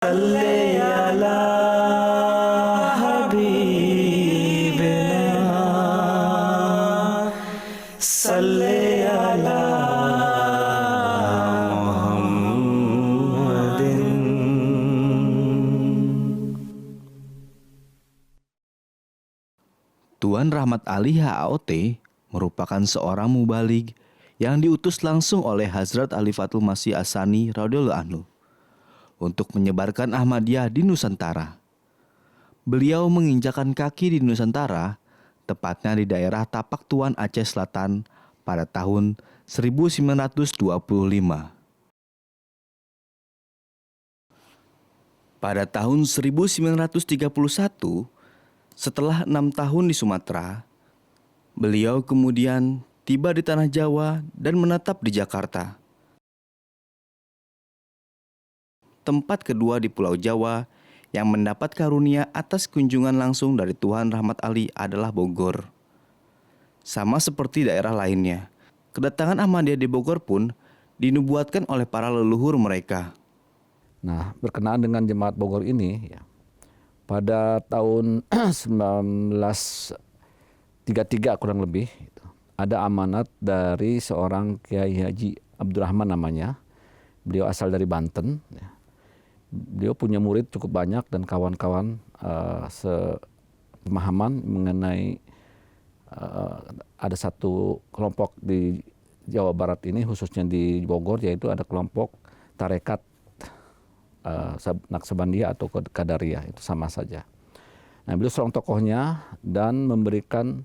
صلی علی حبیبنا صلی علی Tuan Rahmat Ali HAOT merupakan seorang mubaligh yang diutus langsung oleh Hazrat Ali Fatul Masih As-Sani radhiyallahu anhu untuk menyebarkan Ahmadiyah di Nusantara. Beliau menginjakan kaki di Nusantara, tepatnya di daerah Tapak Tuan Aceh Selatan pada tahun 1925. Pada tahun 1931, setelah 6 tahun di Sumatera, beliau kemudian tiba di tanah Jawa dan menetap di Jakarta. Tempat kedua di Pulau Jawa yang mendapat karunia atas kunjungan langsung dari Tuan Rahmat Ali adalah Bogor. Sama seperti daerah lainnya, kedatangan Ahmadiyah di Bogor pun dinubuatkan oleh para leluhur mereka. Nah, berkenaan dengan jemaat Bogor ini, ya, pada tahun 1933 kurang lebih, ada amanat dari seorang Kiai Haji Abdurrahman namanya. Beliau asal dari Banten. Ya. Beliau punya murid cukup banyak dan kawan-kawan sepemahaman mengenai ada satu kelompok di Jawa Barat ini, khususnya di Bogor, yaitu ada kelompok tarekat Naqsabandiyah atau Qadariyah, itu sama saja. Nah, beliau seorang tokohnya dan memberikan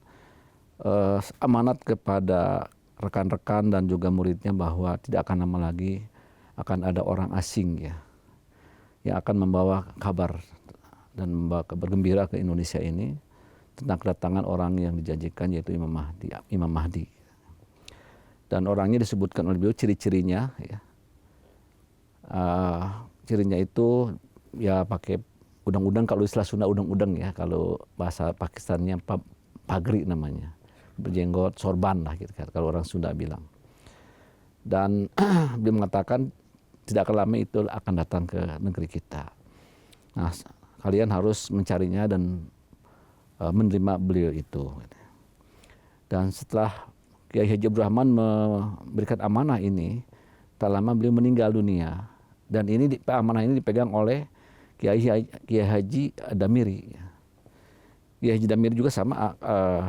amanat kepada rekan-rekan dan juga muridnya bahwa tidak akan lama lagi akan ada orang asing ya yang akan membawa kabar dan membawa bergembira ke Indonesia ini tentang kedatangan orang yang dijanjikan, yaitu Imam Mahdi. Dan orangnya disebutkan oleh beliau ciri-cirinya ya. Cirinya itu ya pakai udang-udang, kalau istilah Sunda udang-udang ya, kalau bahasa Pakistannya pagri namanya, berjenggot, sorban lah gitu kan, kalau orang Sunda bilang. Dan beliau mengatakan tidak akan lama itu akan datang ke negeri kita. Nah, kalian harus mencarinya dan menerima beliau itu. Dan setelah Kiai Haji Abdurrahman memberikan amanah ini, tak lama beliau meninggal dunia. Dan ini amanah ini dipegang oleh Kiai Haji Damiri. Kiai Haji Damiri juga sama,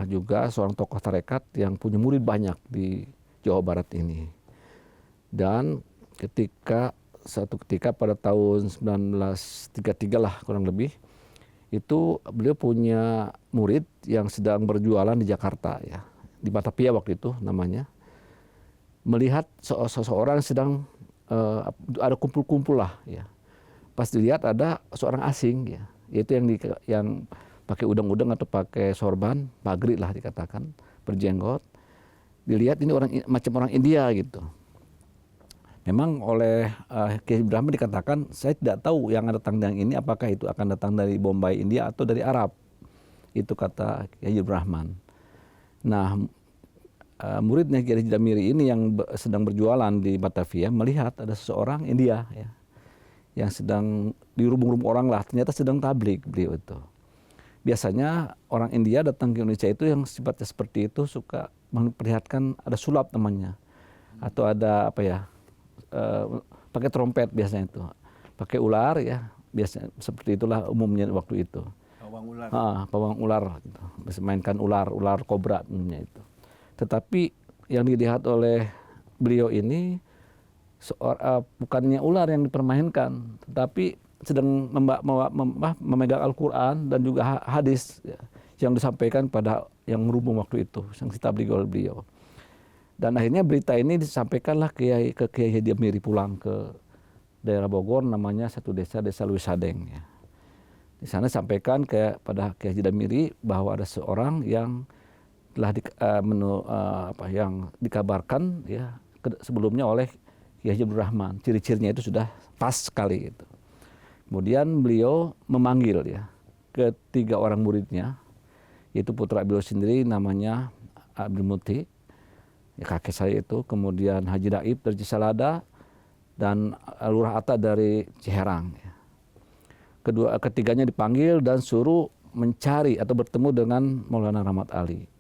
juga seorang tokoh tarekat yang punya murid banyak di Jawa Barat ini. Dan suatu ketika pada tahun 1933 lah kurang lebih, itu beliau punya murid yang sedang berjualan di Jakarta ya, di Batavia waktu itu namanya, melihat seseorang sedang ada kumpul-kumpul lah ya. Pas dilihat ada seorang asing ya, yaitu yang pakai udang-udang atau pakai sorban, pagri lah dikatakan, berjenggot. Dilihat ini macam orang India gitu. Memang oleh Kiai Ibrahim dikatakan, saya tidak tahu yang datang yang ini apakah itu akan datang dari Bombay, India atau dari Arab. Itu kata Kiai Ibrahim. Nah, muridnya Kiai Haji Damiri ini yang sedang berjualan di Batavia melihat ada seseorang India ya, yang sedang dirubung-rubung orang lah, ternyata sedang tabligh beliau itu. Biasanya orang India datang ke Indonesia itu yang sifatnya seperti itu, suka memperlihatkan ada sulap namanya, atau ada apa ya, pakai trompet biasanya itu, pakai ular ya, biasanya seperti itulah umumnya waktu itu. Pawang ular. Pawang ular, gitu. Bisa mainkan ular kobra umumnya itu. Tetapi yang dilihat oleh beliau ini bukannya ular yang dipermainkan, tetapi sedang memegang Al-Quran dan juga hadis ya, yang disampaikan pada yang merubung waktu itu, yang ditabligh oleh beliau. Dan akhirnya berita ini disampaikanlah ke Kiai Haji Damiri pulang ke daerah Bogor, namanya satu desa Luisadeng ya. Di sana disampaikan pada Kiai Haji Damiri bahwa ada seorang yang telah yang dikabarkan ya sebelumnya oleh Kiai Haji Abdurrahman. Ciri-cirinya itu sudah pas sekali itu. Kemudian beliau memanggil ya ketiga orang muridnya, yaitu putra beliau sendiri namanya Abdul Muti, ya, kakek saya itu, kemudian Haji Daib dari Cisalada, dan Lurah Atta dari Ciherang. Ya. Ketiganya dipanggil dan suruh mencari atau bertemu dengan Maulana Rahmat Ali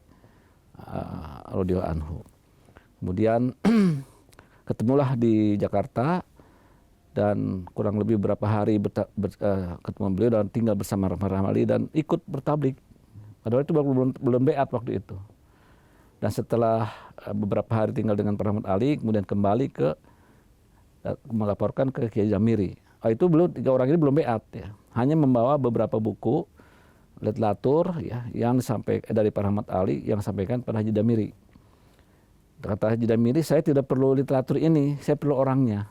radhiyallahu anhu. Kemudian ketemulah di Jakarta dan kurang lebih beberapa hari ketemu beliau dan tinggal bersama Rahmat Ali dan ikut bertablik. Padahal itu belum beat waktu itu. Dan setelah beberapa hari tinggal dengan Rahmat Ali, kemudian kembali melaporkan ke Kiai Jamiri. Itu beliau 3 orang ini belum beat ya. Hanya membawa beberapa buku literatur ya yang dari Pak Rahmat Ali yang sampaikan pada Haji Damiri. Kata Haji Damiri, saya tidak perlu literatur ini, saya perlu orangnya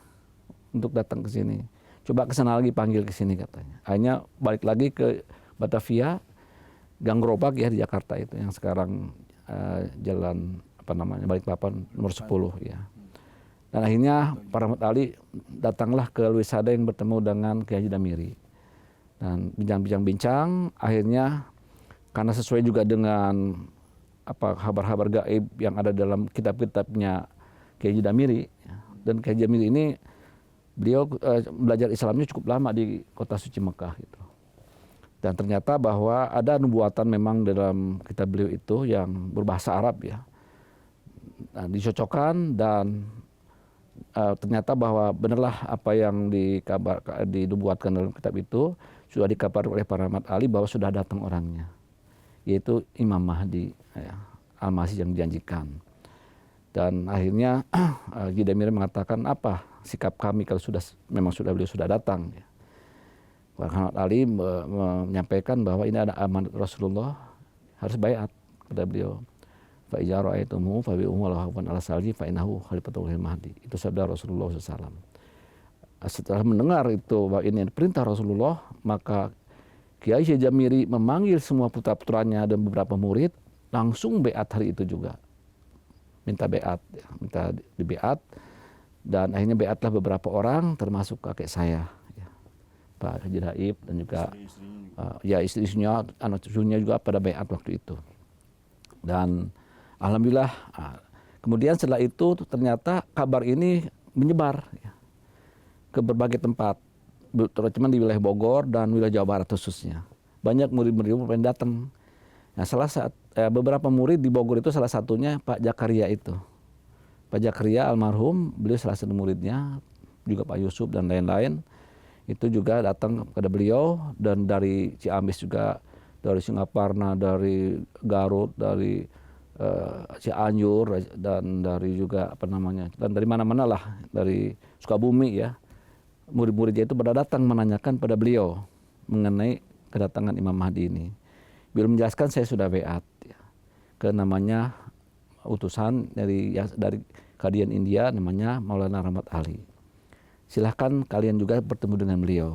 untuk datang ke sini. Coba ke sana lagi, panggil ke sini katanya. Akhirnya balik lagi ke Batavia, Gang Gerobak ya di Jakarta itu yang sekarang jalan Balikpapan nomor 10 ya. Dan akhirnya Pak Rahmat Ali datanglah ke Luisada yang bertemu dengan Kiai Haji Damiri. Dan bincang-bincang, akhirnya karena sesuai juga dengan kabar-kabar gaib yang ada dalam kitab-kitabnya Kiai Haji Damiri. Dan Kiai Haji Damiri ini beliau belajar Islamnya cukup lama di kota suci Mekah gitu. Dan ternyata bahwa ada nubuatan memang dalam kitab beliau itu yang berbahasa Arab ya. Nah, dicocokkan dan ternyata bahwa benarlah apa yang dinubuatkan dalam kitab itu sudah dikabarkan oleh Pak Rahmat Ali bahwa sudah datang orangnya, yaitu Imam Mahdi Al-Masih yang dijanjikan. Dan akhirnya Haji Damiri mengatakan apa sikap kami kalau memang beliau sudah datang. Pak Rahmat Ali menyampaikan bahwa ini ada amanat Rasulullah, harus baiat kepada beliau. Fa iza ra'aitumuhu fabi'uhu wa hawwan ala salji fa innahu khalifatul mahdi. Itu sabda Rasulullah SAW. Setelah mendengar itu bahwa ini perintah Rasulullah, maka Kiai Haji Damiri memanggil semua putra-putranya dan beberapa murid langsung beat hari itu juga. Minta dibeat dan akhirnya beatlah beberapa orang termasuk kakek saya ya. Pak Haji Daib dan juga istri-istrinya, anak cucunya juga pada beat waktu itu. Dan alhamdulillah, kemudian setelah itu ternyata kabar ini menyebar ya, ke berbagai tempat, terutama di wilayah Bogor dan wilayah Jawa Barat khususnya. Banyak murid-murid yang datang. Nah, beberapa murid di Bogor itu salah satunya Pak Jakaria itu. Pak Jakaria almarhum, beliau salah satu muridnya, juga Pak Yusuf dan lain-lain. Itu juga datang kepada beliau dan dari Ciamis juga, dari Singaparna, dari Garut, dari Cianjur dan dari juga dan dari mana-mana lah, dari Sukabumi ya. Murid-muridnya itu pada datang menanyakan pada beliau mengenai kedatangan Imam Mahdi ini. Beliau menjelaskan saya sudah beat ya, ke namanya utusan dari Kadian India namanya Maulana Rahmat Ali. Silahkan kalian juga bertemu dengan beliau.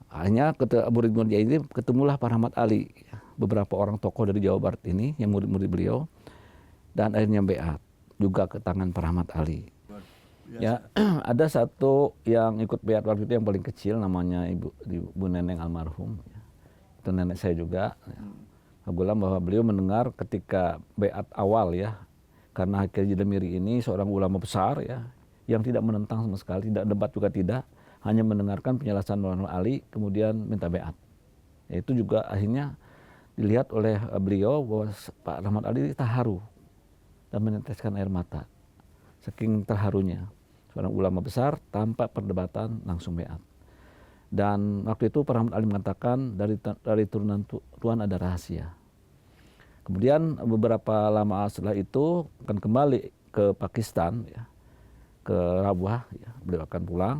Akhirnya murid-muridnya ini ketemulah Pak Rahmat Ali, beberapa orang tokoh dari Jawa Barat ini yang murid-murid beliau, dan akhirnya beat juga ke tangan Pak Rahmat Ali. Ya, ada satu yang ikut beat waktu itu yang paling kecil namanya Ibu Neneng almarhum. Itu nenek saya juga. Alhamdulillah bahwa beliau mendengar ketika beat awal ya, karena Haji Damiri ini seorang ulama besar ya, yang tidak menentang sama sekali, tidak debat juga tidak, hanya mendengarkan penjelasan Maulana Ali, kemudian minta beat. Itu juga akhirnya dilihat oleh beliau bahwa Pak Rahmat Ali terharu dan meneteskan air mata, saking terharunya. Seorang ulama besar tanpa perdebatan langsung beat. Dan waktu itu Pak Rahmat Ali mengatakan dari turunan Tuhan ada rahasia. Kemudian beberapa lama setelah itu akan kembali ke Pakistan ya, ke Rabwah ya, beliau akan pulang.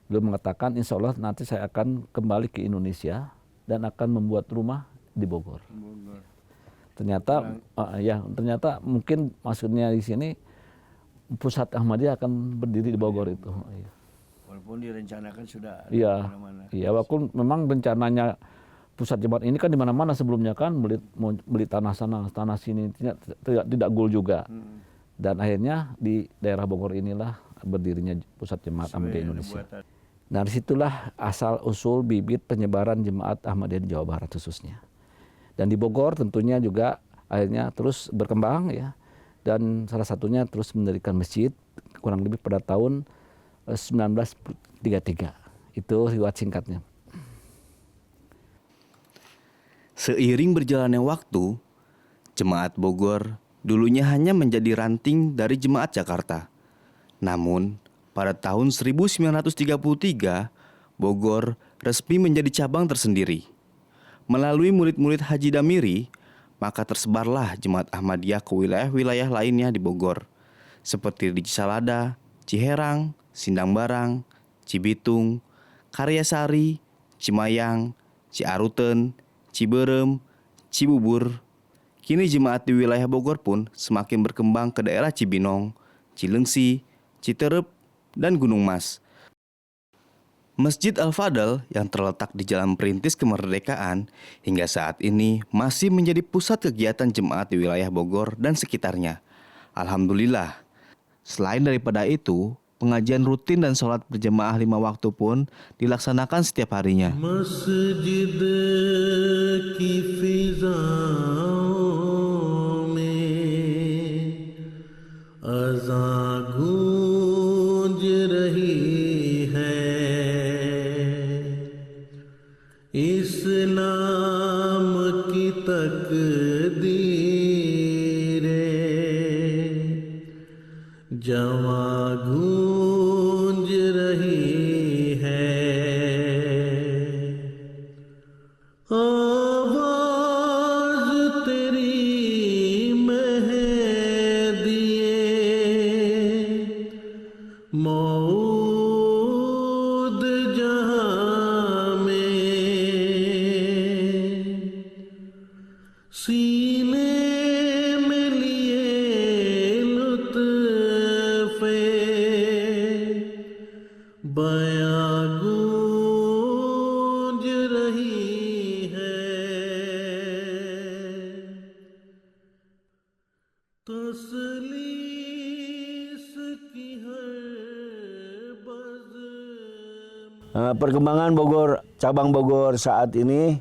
Beliau mengatakan insya Allah nanti saya akan kembali ke Indonesia dan akan membuat rumah di Bogor. Ternyata mungkin maksudnya di sini pusat Ahmadiyah akan berdiri di Bogor itu. Walaupun direncanakan sudah ada di mana-mana. Iya, walaupun memang rencananya pusat jemaat ini kan di mana-mana sebelumnya kan beli tanah sana, tanah sini tidak goal juga. Dan akhirnya di daerah Bogor inilah berdirinya pusat jemaat Ahmadiyah Indonesia. Nah, disitulah asal usul bibit penyebaran jemaat Ahmadiyah di Jawa Barat khususnya. Dan di Bogor tentunya juga akhirnya terus berkembang ya. Dan salah satunya terus mendirikan masjid kurang lebih pada tahun 1933 Itu riwayat singkatnya. Seiring berjalannya waktu, Jemaat Bogor dulunya hanya menjadi ranting dari Jemaat Jakarta. Namun, pada tahun 1933, Bogor resmi menjadi cabang tersendiri. Melalui murid-murid Haji Damiri, maka tersebarlah Jemaat Ahmadiyah ke wilayah-wilayah lainnya di Bogor, seperti di Cisalada, Ciherang, Sindang Barang, Cibitung, Karyasari, Cimayang, Ciaruten, Ciberem, Cibubur. Kini jemaat di wilayah Bogor pun semakin berkembang ke daerah Cibinong, Cilengsi, Citerep, dan Gunung Mas. Masjid Al-Fadl yang terletak di Jalan Perintis Kemerdekaan hingga saat ini masih menjadi pusat kegiatan jemaat di wilayah Bogor dan sekitarnya. Alhamdulillah. Selain daripada itu, pengajian rutin dan sholat berjemaah 5 waktu pun dilaksanakan setiap harinya. Masjid ki fizaon mein azan gूंज रही है, इस्लाम की तकदीरें जवां गूंज रही है, आवाज तेरी मेहदिए मौद जहां में, सीने में लिए लुत्फ़े बयां गूंज रही है, तस्लीस की हर बज़्म। Perkembangan Bogor, cabang Bogor saat ini,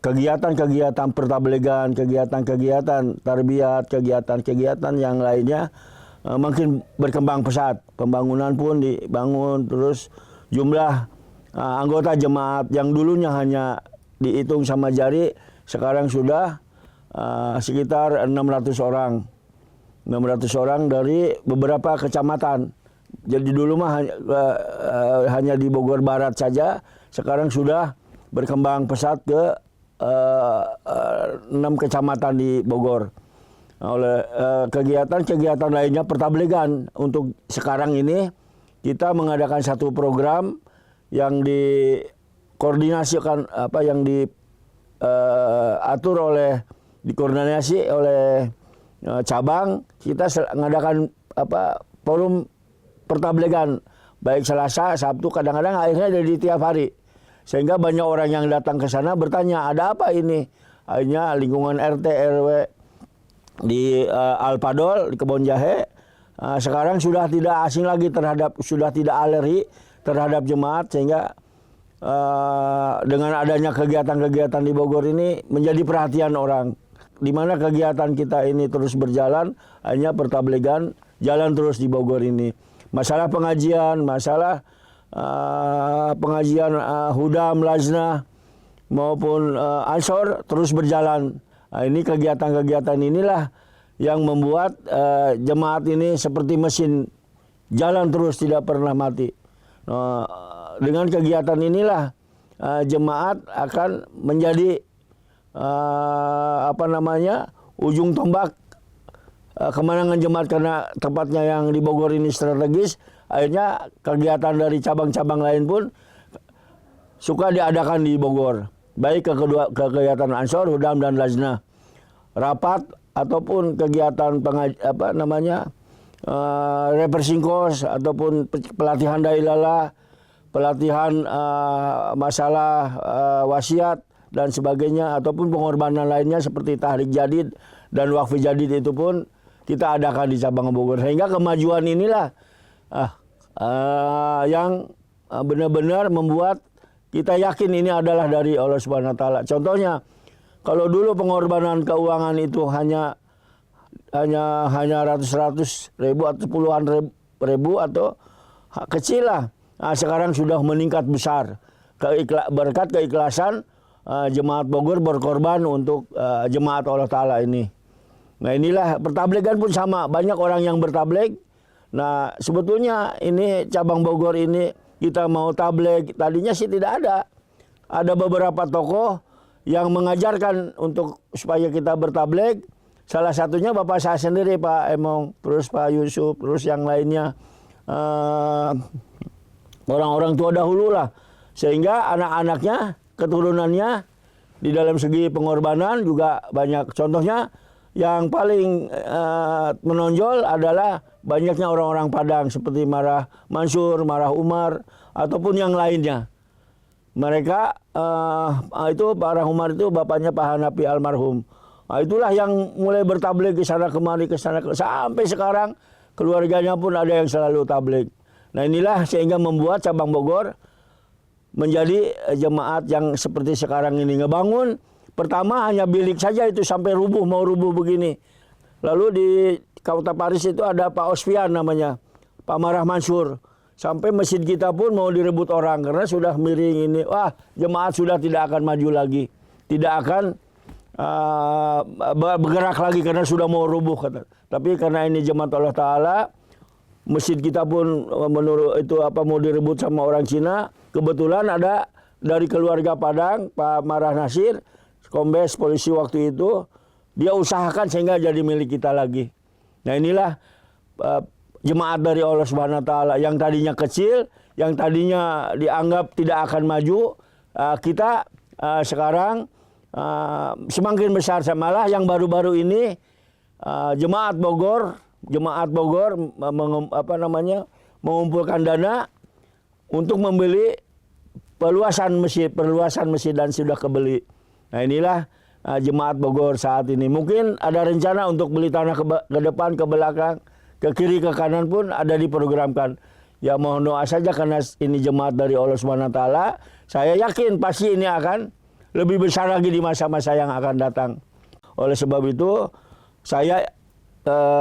kegiatan-kegiatan pertablegan, kegiatan-kegiatan tarbiyat, kegiatan-kegiatan yang lainnya makin berkembang pesat. Pembangunan pun dibangun, terus jumlah anggota jemaat yang dulunya hanya dihitung sama jari, sekarang sudah sekitar 600 orang. 600 orang dari beberapa kecamatan. Jadi dulu mah hanya di Bogor Barat saja, sekarang sudah berkembang pesat ke 6 kecamatan di Bogor. Oleh kegiatan-kegiatan lainnya pertablegan, untuk sekarang ini kita mengadakan satu program yang dikoordinasikan, yang diatur dikoordinasi oleh cabang. Kita mengadakan forum pertablegan baik Selasa, Sabtu, kadang-kadang akhirnya jadi tiap hari. Sehingga banyak orang yang datang ke sana bertanya, ada apa ini? Akhirnya lingkungan RT RW di Al-Fadl di Kebon Jahe sekarang sudah tidak asing lagi sudah tidak alergi terhadap jemaat, sehingga dengan adanya kegiatan-kegiatan di Bogor ini menjadi perhatian orang. Di mana kegiatan kita ini terus berjalan, hanya pertablegan jalan terus di Bogor ini. Masalah pengajian, masalah pengajian Hudam, Lajnah maupun Ansor terus berjalan. Nah, ini kegiatan-kegiatan inilah yang membuat jemaat ini seperti mesin jalan terus, tidak pernah mati. Dengan kegiatan inilah jemaat akan menjadi ujung tombak kemenangan jemaat, karena tempatnya yang di Bogor ini strategis. Akhirnya kegiatan dari cabang-cabang lain pun suka diadakan di Bogor, baik kegiatan Ansor, Hudam, dan Lajnah, rapat ataupun kegiatan refreshing course ataupun pelatihan dailala, pelatihan masalah wasiat dan sebagainya, ataupun pengorbanan lainnya seperti tahrik jadid dan wakfi jadid, itu pun kita adakan di cabang Bogor. Sehingga kemajuan inilah yang benar-benar membuat kita yakin ini adalah dari Allah Subhanahu wa taala. Contohnya, kalau dulu pengorbanan keuangan itu hanya ratus ribu atau puluhan ribu atau kecil lah. sekarang sudah meningkat besar berkat keikhlasan jemaat Bogor berkorban untuk jemaat Allah Ta'ala ini. Nah inilah pertablegan pun sama, banyak orang yang bertableg. Nah sebetulnya ini cabang Bogor ini kita mau tableg, tadinya sih tidak ada. Ada beberapa tokoh yang mengajarkan untuk supaya kita bertableg. Salah satunya bapak saya sendiri, Pak Emong, terus Pak Yusuf, terus yang lainnya. Orang-orang tua dahulu lah. Sehingga anak-anaknya, keturunannya di dalam segi pengorbanan juga banyak. Contohnya yang paling menonjol adalah banyaknya orang-orang Padang seperti Marah Mansur, Marah Umar, ataupun yang lainnya. Mereka itu Pak Marah Umar itu bapaknya Pak Hanafi almarhum. Nah, itulah yang mulai bertabligh ke sana kemari, sampai sekarang keluarganya pun ada yang selalu tabligh. Nah inilah sehingga membuat cabang Bogor menjadi jemaat yang seperti sekarang ini. Ngebangun pertama hanya bilik saja itu sampai rubuh, mau rubuh begini. Lalu di Kota Paris itu ada Pak Osfian namanya, Pak Marah Mansur. Sampai masjid kita pun mau direbut orang karena sudah miring ini. Wah, jemaat sudah tidak akan maju lagi. Tidak akan bergerak lagi karena sudah mau rubuh. Tapi karena ini jemaat Allah Ta'ala, masjid kita pun menurut itu mau direbut sama orang Cina. Kebetulan ada dari keluarga Padang, Pak Marah Nasir, kombes polisi waktu itu, dia usahakan sehingga jadi milik kita lagi. Nah inilah jemaat dari Allah Subhanahu Wa Taala yang tadinya kecil, yang tadinya dianggap tidak akan maju, kita sekarang semakin besar. Malah yang baru-baru ini jemaat Bogor mengumpulkan dana untuk membeli perluasan masjid dan sudah kebeli. Nah inilah jemaat Bogor saat ini. Mungkin ada rencana untuk beli tanah ke depan, ke belakang, ke kiri, ke kanan pun ada diprogramkan. Ya mohon doa saja karena ini jemaat dari Allah Subhanahu Wa Taala. Saya yakin pasti ini akan lebih besar lagi di masa-masa yang akan datang. Oleh sebab itu saya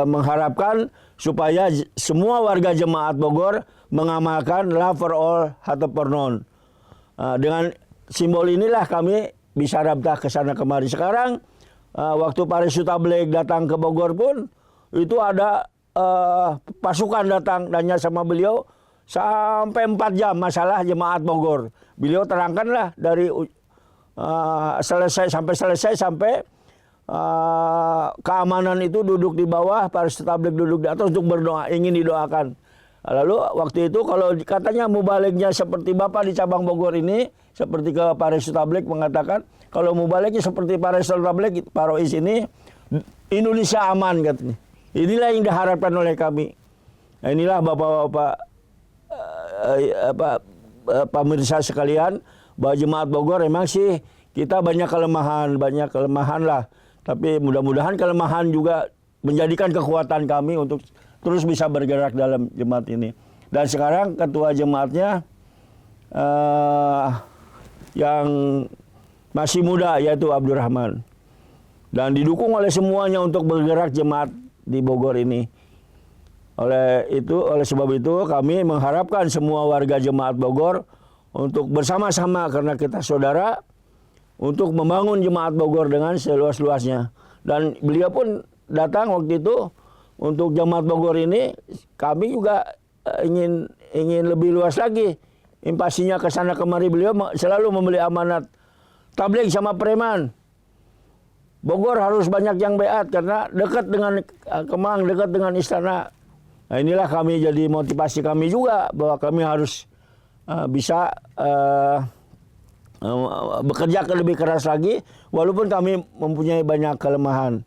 mengharapkan supaya semua warga jemaat Bogor mengamalkan love for all, heart for none. Dengan simbol inilah kami bisa rabtah ke sana kemari. Sekarang waktu Paris Tabligh datang ke Bogor pun itu ada pasukan datang nanya sama beliau sampai 4 jam masalah jemaat Bogor. Beliau terangkanlah dari selesai sampai keamanan itu duduk di bawah, Paris Tabligh duduk di atas untuk berdoa, ingin didoakan. Lalu waktu itu kalau katanya mubaliknya seperti Bapak di cabang Bogor ini, seperti ke Paris Tabligh mengatakan, kalau mubaliknya seperti Paris Tabligh, Parois ini, Indonesia aman katanya. Inilah yang diharapkan oleh kami. Nah, inilah Bapak-bapak pemirsa sekalian, bahwa jemaat Bogor memang sih kita banyak kelemahan lah. Tapi mudah-mudahan kelemahan juga menjadikan kekuatan kami untuk terus bisa bergerak dalam jemaat ini. Dan sekarang ketua jemaatnya yang masih muda yaitu Abdurrahman. Dan didukung oleh semuanya untuk bergerak jemaat di Bogor ini. Oleh sebab itu kami mengharapkan semua warga jemaat Bogor untuk bersama-sama karena kita saudara untuk membangun jemaat Bogor dengan seluas-luasnya. Dan beliau pun datang waktu itu untuk jemaat Bogor ini, kami juga ingin lebih luas lagi. Impasinya ke sana kemari, beliau selalu membeli amanat tabligh sama preman. Bogor harus banyak yang beat karena dekat dengan Kemang, dekat dengan istana. Nah, inilah kami jadi motivasi kami juga bahwa kami harus bisa bekerja lebih keras lagi, walaupun kami mempunyai banyak kelemahan.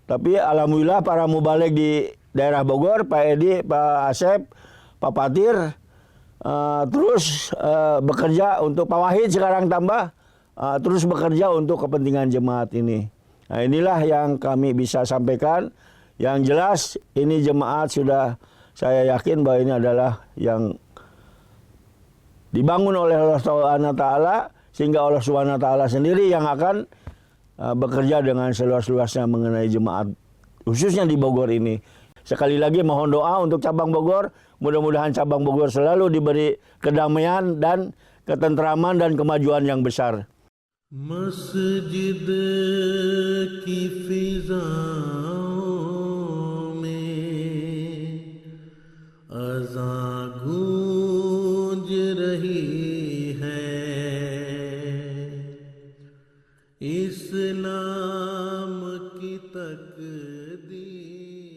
Tapi alhamdulillah para mubaligh di daerah Bogor, Pak Edi, Pak Asep, Pak Patir, terus bekerja untuk Pak Wahid sekarang tambah, terus bekerja untuk kepentingan jemaat ini. Nah inilah yang kami bisa sampaikan. Yang jelas ini jemaat sudah, saya yakin bahwa ini adalah yang dibangun oleh Allah Subhanahu Ta'ala, sehingga Allah Subhanahu Ta'ala sendiri yang akan bekerja dengan seluas-luasnya mengenai jemaat, khususnya di Bogor ini. Sekali lagi mohon doa untuk cabang Bogor, Mudah-mudahan cabang Bogor selalu diberi kedamaian dan ketentraman dan kemajuan yang besar. मस्जिद की फिजाओं में अज़ान गूंज रही है, इस्लाम की तकदीर